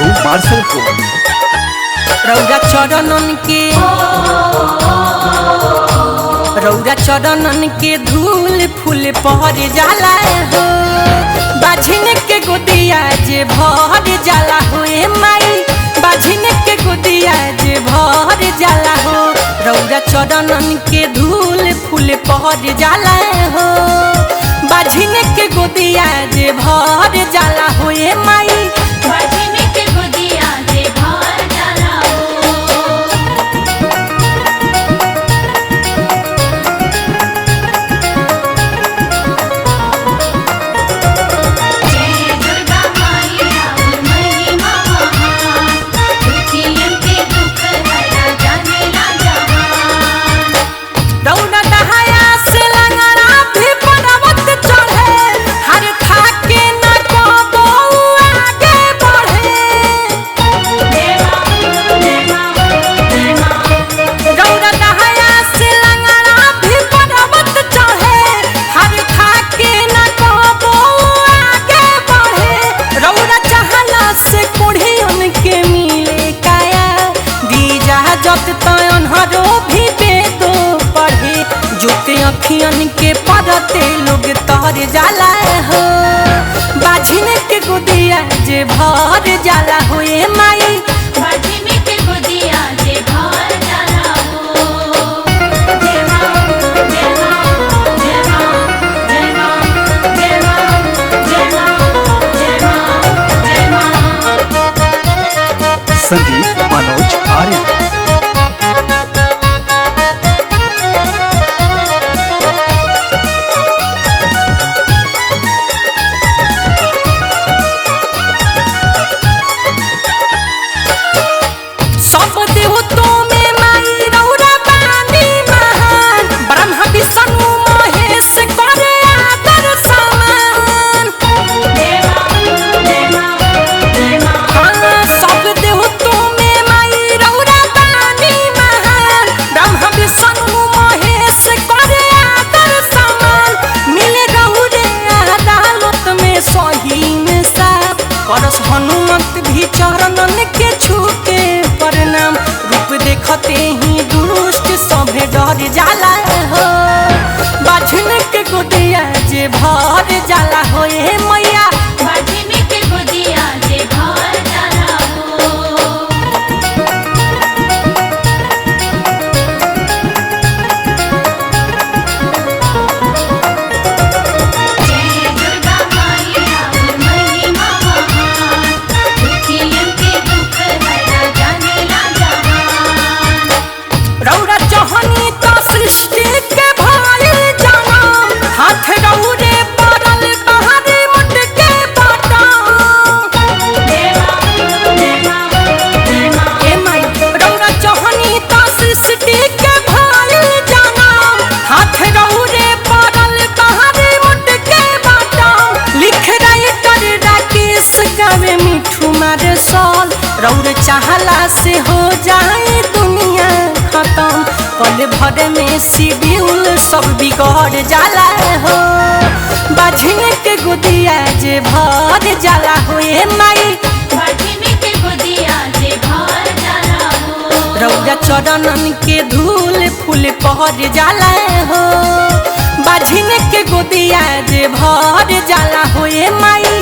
मिठू Marshal को रौरा चरणन के धूल फूल पहर जाला हो। बाझिन के गोदिया जे भर जाला हो ए माई, बाझिन के गोदिया जे भर जाला हो। रौरा चरणन के धूल फूल पहर जाला हो। बाझिन के गोदिया जे भर जाला हो ए माई, बाझिन के गोदिया जे भर जाला हो। जय दुर्गा माई राउर महिमा महान, दुखियन के दुख हरा जानेला जहान। रौरा दहाया से लंगड़ा भी पर्वत चढ़े, हर थाके न कबो आगे बढ़े। रौरा दहाया से लंगड़ा भी पर्वत चढ़े, हर थाके न कबो आगे बढ़े। रौरा चाहला से कोढ़ियन के मिले काया, दीजा जत तयन हरो भी बेदो पढ़े। जोते अखियन के पढ़ते लोग तहर जाला हो। बाझिन के गोदिया जे भर जाला हो ए माई, बाझिन के गोदिया जे भर जाला हो। जय मां जय मां जय मां जय मां जय मां जय मां जय मां जय मां। संगीत मनोज आर्य। सब देवतों में माई रौरा बानी महान। ब्रह्मा विष्णु महेश करे आदर समान। हाँ, सब देवतों में माई रौरा बानी महान। ब्रह्मा विष्णु महेश करे आदर समान। मिले रहुरे अदालत में सही में साफ, करस हनुमत भी चरणन के छूके प्रणाम। रूप देखते ही दुष्ट सभे डर जाला हो। बाझिन के गोदिया जे भर जाला हो ए मैया, बाझिन के गोदिया जे भर जाला हो। जय दुर्गा माई राउर महिमा महान, दुखियन के दुख हरा जानेला जहान। रौरा चहनी तो सृष्टि के भाई जन्म, हाथ रौरे पड़ल बहारी मुंड के बटम। ए माई रौरा चहनी तो सृष्टि के भाई जन्म, हाथ रौरे पड़ल बहारी मुंड के बटम। लिख राइटर राकेश गावे मिठू मार्शल, रौरे चाहला से हो जाए दुनिया खत्म। पल भर में शिड्यूल सब बिगड़ जाला हो। बाझिन के गोदिया जे भर जाला हो ए माई, बाझिन के गोदिया जे भर जाला हो। रौरा चरणन के धूल फूल पहर जाला हो। बाझिन के गोदिया जे भर जाला हो ए माई,